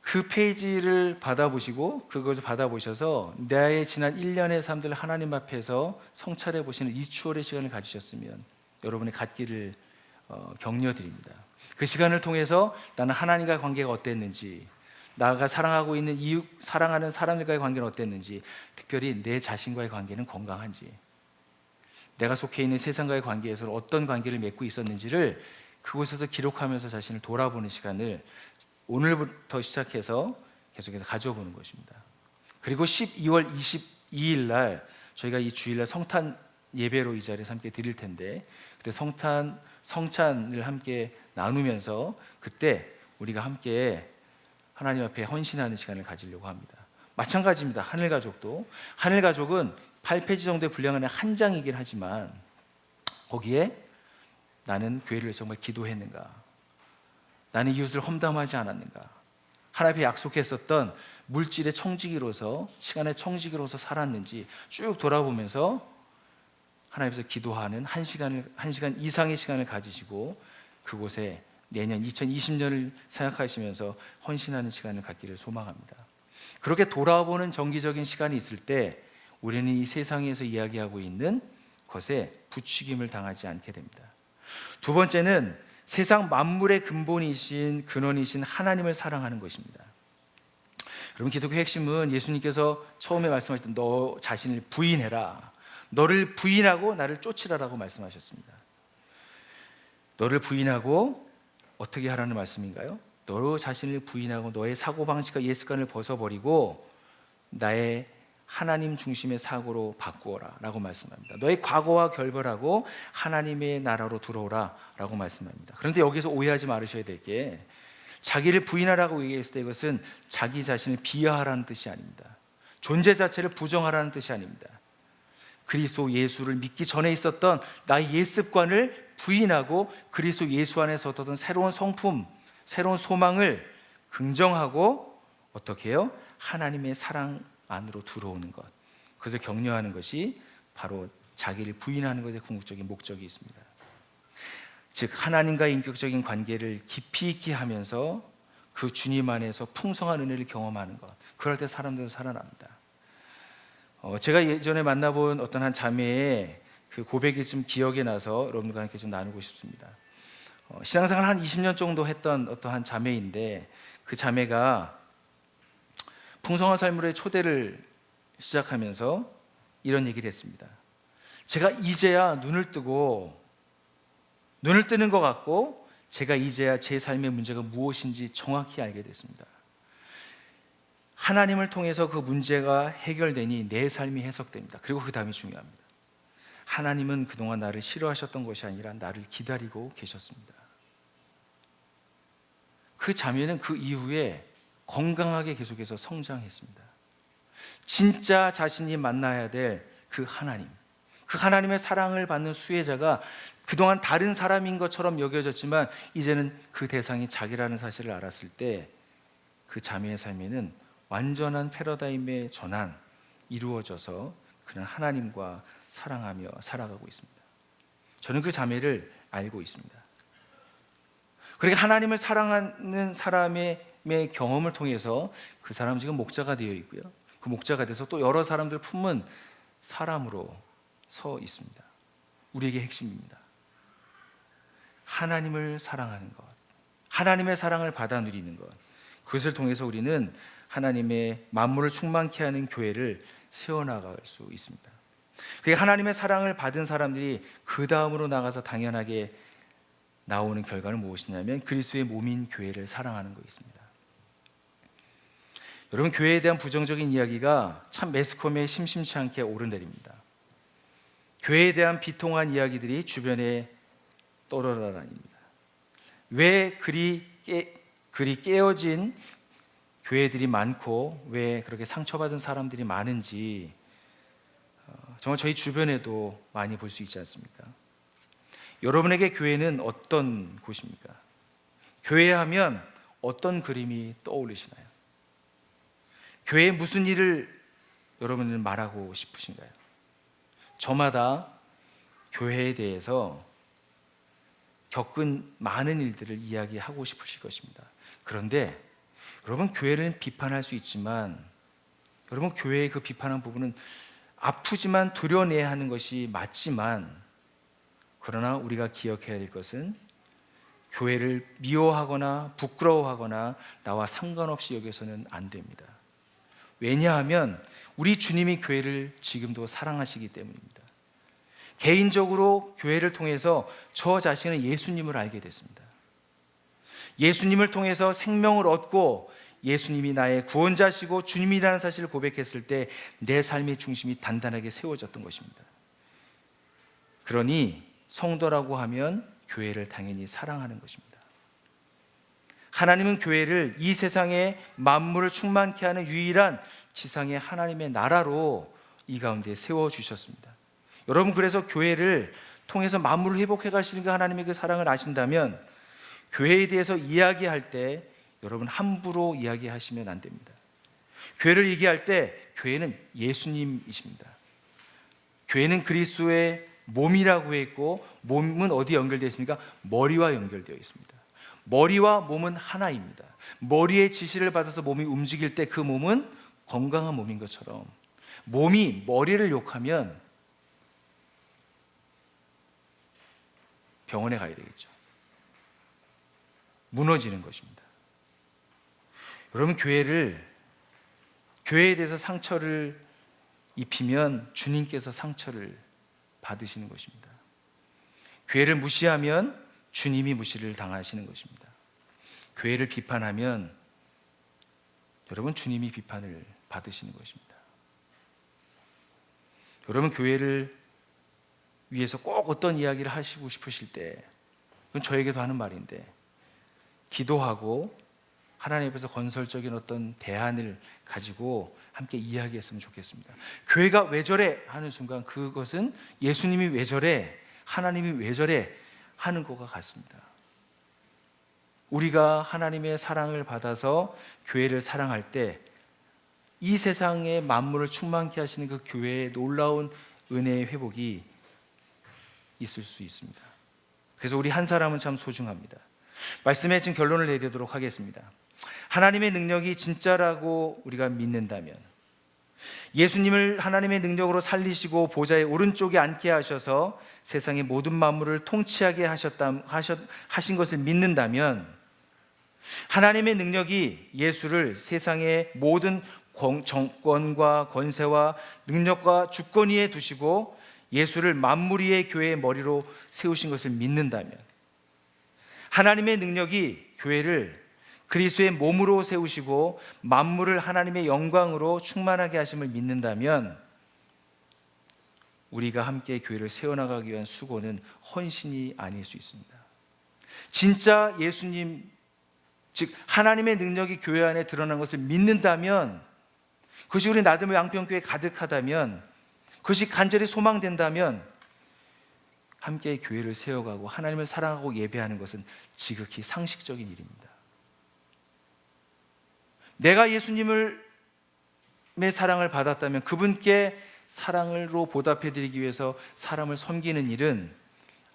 그 페이지를 받아보시고 그것을 받아보셔서 나의 지난 1년의 삶들을 하나님 앞에서 성찰해 보시는 이 추월의 시간을 가지셨으면 여러분의 갖기를 격려드립니다. 그 시간을 통해서 나는 하나님과의 관계가 어땠는지, 나가 사랑하고 있는 이웃, 사랑하는 사람들과의 관계는 어땠는지, 특별히 내 자신과의 관계는 건강한지, 내가 속해 있는 세상과의 관계에서 어떤 관계를 맺고 있었는지를 그곳에서 기록하면서 자신을 돌아보는 시간을 오늘부터 시작해서 계속해서 가져보는 것입니다. 그리고 12월 22일 날 저희가 이 주일날 성탄 예배로 이 자리에서 함께 드릴 텐데, 그때 성찬을 함께 나누면서 그때 우리가 함께 하나님 앞에 헌신하는 시간을 가지려고 합니다. 마찬가지입니다. 하늘가족은 8페이지 정도에 분량은 한 장이긴 하지만 거기에 나는 교회를 정말 기도했는가, 나는 이웃을 험담하지 않았는가, 하나님 앞에 약속했었던 물질의 청지기로서, 시간의 청지기로서 살았는지 쭉 돌아보면서 하나님 앞에서 기도하는 한 시간 이상의 시간을 가지시고 그곳에 내년 2020년을 생각하시면서 헌신하는 시간을 갖기를 소망합니다. 그렇게 돌아보는 정기적인 시간이 있을 때 우리는 이 세상에서 이야기하고 있는 것에 부추김을 당하지 않게 됩니다. 두 번째는 세상 만물의 근원이신 하나님을 사랑하는 것입니다. 여러분, 기독교의 핵심은 예수님께서 처음에 말씀하셨던 너 자신을 부인해라, 너를 부인하고 나를 쫓으라라고 말씀하셨습니다. 너를 부인하고 어떻게 하라는 말씀인가요? 너 자신을 부인하고 너의 사고방식과 옛습관을 벗어버리고 나의 하나님 중심의 사고로 바꾸어라 라고 말씀합니다. 너의 과거와 결별하고 하나님의 나라로 들어오라 라고 말씀합니다. 그런데 여기서 오해하지 말으셔야 될 게, 자기를 부인하라고 얘기했을 때 이것은 자기 자신을 비하하라는 뜻이 아닙니다. 존재 자체를 부정하라는 뜻이 아닙니다. 그리스도 예수를 믿기 전에 있었던 나의 옛습관을 부인하고 그리스도 예수 안에서 얻었던 새로운 성품, 새로운 소망을 긍정하고 어떻게 해요? 하나님의 사랑 안으로 들어오는 것, 그것을 격려하는 것이 바로 자기를 부인하는 것의 궁극적인 목적이 있습니다. 즉 하나님과의 인격적인 관계를 깊이 있게 하면서 그 주님 안에서 풍성한 은혜를 경험하는 것, 그럴 때 사람들은 살아납니다. 제가 예전에 만나본 어떤 한 자매의 그 고백이 좀 기억에 나서 여러분과 함께 좀 나누고 싶습니다. 신앙생활 한 20년 정도 했던 어떤 한 자매인데, 그 자매가 풍성한 삶으로의 초대를 시작하면서 이런 얘기를 했습니다. 제가 이제야 눈을 뜨는 것 같고, 제가 이제야 제 삶의 문제가 무엇인지 정확히 알게 됐습니다. 하나님을 통해서 그 문제가 해결되니 내 삶이 해석됩니다. 그리고 그 다음이 중요합니다. 하나님은 그동안 나를 싫어하셨던 것이 아니라 나를 기다리고 계셨습니다. 그 자매는 그 이후에 건강하게 계속해서 성장했습니다. 진짜 자신이 만나야 될 그 하나님, 그 하나님의 사랑을 받는 수혜자가 그동안 다른 사람인 것처럼 여겨졌지만 이제는 그 대상이 자기라는 사실을 알았을 때 그 자매의 삶에는 완전한 패러다임의 전환 이루어져서 그는 하나님과 사랑하며 살아가고 있습니다. 저는 그 자매를 알고 있습니다. 그러니까 하나님을 사랑하는 사람의 경험을 통해서 그 사람은 지금 목자가 되어 있고요, 그 목자가 돼서 또 여러 사람들을 품은 사람으로 서 있습니다. 우리에게 핵심입니다. 하나님을 사랑하는 것, 하나님의 사랑을 받아 누리는 것, 그것을 통해서 우리는 하나님의 만물을 충만케 하는 교회를 세워나갈 수 있습니다. 그게 하나님의 사랑을 받은 사람들이 그 다음으로 나가서 당연하게 나오는 결과는 무엇이냐면 그리스도의 몸인 교회를 사랑하는 것입니다. 여러분, 교회에 대한 부정적인 이야기가 참 매스컴에 심심치 않게 오르내립니다. 교회에 대한 비통한 이야기들이 주변에 떠돌아다닙니다. 왜 그리 깨어진 교회들이 많고 왜 그렇게 상처받은 사람들이 많은지 정말 저희 주변에도 많이 볼 수 있지 않습니까? 여러분에게 교회는 어떤 곳입니까? 교회 하면 어떤 그림이 떠오르시나요? 교회에 무슨 일을 여러분은 말하고 싶으신가요? 저마다 교회에 대해서 겪은 많은 일들을 이야기하고 싶으실 것입니다. 그런데 여러분, 교회를 비판할 수 있지만 여러분, 교회의 그 비판한 부분은 아프지만 도려내야 하는 것이 맞지만, 그러나 우리가 기억해야 될 것은 교회를 미워하거나 부끄러워하거나 나와 상관없이 여겨서는 안 됩니다. 왜냐하면 우리 주님이 교회를 지금도 사랑하시기 때문입니다. 개인적으로 교회를 통해서 저 자신은 예수님을 알게 됐습니다. 예수님을 통해서 생명을 얻고 예수님이 나의 구원자시고 주님이라는 사실을 고백했을 때 내 삶의 중심이 단단하게 세워졌던 것입니다. 그러니 성도라고 하면 교회를 당연히 사랑하는 것입니다. 하나님은 교회를 이 세상의 만물을 충만케 하는 유일한 지상의 하나님의 나라로 이 가운데 세워주셨습니다. 여러분, 그래서 교회를 통해서 만물을 회복해 가시는 그 하나님의 그 사랑을 아신다면 교회에 대해서 이야기할 때 여러분 함부로 이야기하시면 안 됩니다. 교회를 얘기할 때 교회는 예수님이십니다. 교회는 그리스도의 몸이라고 했고, 몸은 어디 연결되어 있습니까? 머리와 연결되어 있습니다. 머리와 몸은 하나입니다. 머리의 지시를 받아서 몸이 움직일 때 그 몸은 건강한 몸인 것처럼 몸이 머리를 욕하면 병원에 가야 되겠죠. 무너지는 것입니다. 여러분, 교회에 대해서 상처를 입히면 주님께서 상처를 받으시는 것입니다. 교회를 무시하면 주님이 무시를 당하시는 것입니다. 교회를 비판하면 여러분, 주님이 비판을 받으시는 것입니다. 여러분, 교회를 위해서 꼭 어떤 이야기를 하시고 싶으실 때, 그건 저에게도 하는 말인데, 기도하고 하나님 앞에서 건설적인 어떤 대안을 가지고 함께 이야기했으면 좋겠습니다. 교회가 왜 저래 하는 순간 그것은 예수님이 왜 저래, 하나님이 왜 저래 하는 것과 같습니다. 우리가 하나님의 사랑을 받아서 교회를 사랑할 때 이 세상의 만물을 충만케 하시는 그 교회의 놀라운 은혜의 회복이 있을 수 있습니다. 그래서 우리 한 사람은 참 소중합니다. 말씀의 지금 결론을 내리도록 하겠습니다. 하나님의 능력이 진짜라고 우리가 믿는다면, 예수님을 하나님의 능력으로 살리시고 보좌의 오른쪽에 앉게 하셔서 세상의 모든 만물을 통치하게 하신 것을 믿는다면, 하나님의 능력이 예수를 세상의 모든 정권과 권세와 능력과 주권 위에 두시고 예수를 만물 위의 교회의 머리로 세우신 것을 믿는다면, 하나님의 능력이 교회를 그리스도의 몸으로 세우시고 만물을 하나님의 영광으로 충만하게 하심을 믿는다면, 우리가 함께 교회를 세워나가기 위한 수고는 헌신이 아닐 수 있습니다. 진짜 예수님, 즉 하나님의 능력이 교회 안에 드러난 것을 믿는다면, 그것이 우리 나듬의 양평교회에 가득하다면, 그것이 간절히 소망된다면 함께 교회를 세워가고 하나님을 사랑하고 예배하는 것은 지극히 상식적인 일입니다. 내가 예수님의 사랑을 받았다면 그분께 사랑으로 보답해드리기 위해서 사람을 섬기는 일은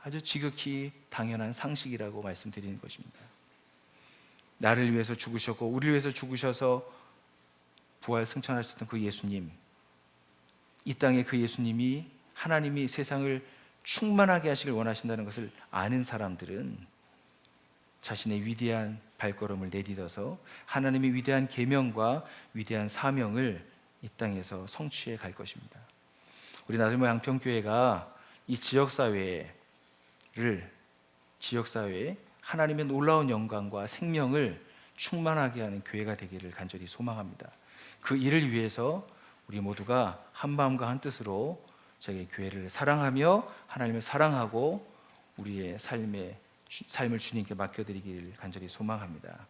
아주 지극히 당연한 상식이라고 말씀드리는 것입니다. 나를 위해서 죽으셨고 우리를 위해서 죽으셔서 부활 승천하셨던 그 예수님, 이 땅에 그 예수님이 하나님이 세상을 충만하게 하시길 원하신다는 것을 아는 사람들은 자신의 위대한 발걸음을 내딛어서 하나님의 위대한 계명과 위대한 사명을 이 땅에서 성취해 갈 것입니다. 우리 나들모 양평교회가 이 지역사회에 하나님의 놀라운 영광과 생명을 충만하게 하는 교회가 되기를 간절히 소망합니다. 그 일을 위해서 우리 모두가 한마음과 한뜻으로 저희 교회를 사랑하며 하나님을 사랑하고 우리의 삶을 주님께 맡겨드리기를 간절히 소망합니다.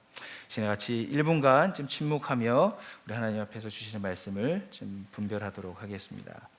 시간 같이 1분간 좀 침묵하며 우리 하나님 앞에서 주시는 말씀을 좀 분별하도록 하겠습니다.